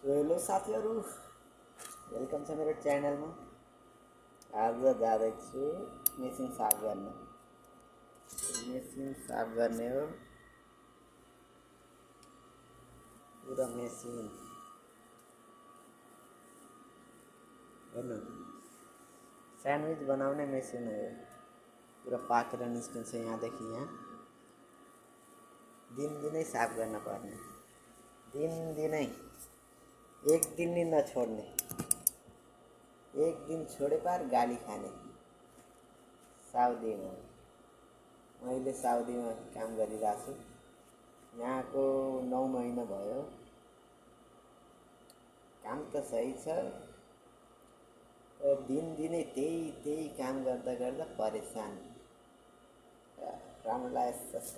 Hello साथीहरू, welcome छ मेरो च्यानलमा। आज जाँदैछु मेसिन साफ गर्न। मेसिन साफ गर्ने हो, पुरा मेसिन हेर्नु, स्यान्डविच बनाउने मेसिन हो। पुरा पाकेर निस्किन्छ यहाँदेखि यहाँ। दिनदिनै साफ गर्न पर्ने, दिनदिनै, एक दिन नि नछोड्ने। एक दिन छोडे पार गाली खाने। साउदीमा मैले साउदीमा काम गरिरहेको छु। यहाँको 9 महिना भयो। काम त सही छ, दिनदिनै त्यही काम गर्दा गर्दा परेसान। राम्रो लाग्छ।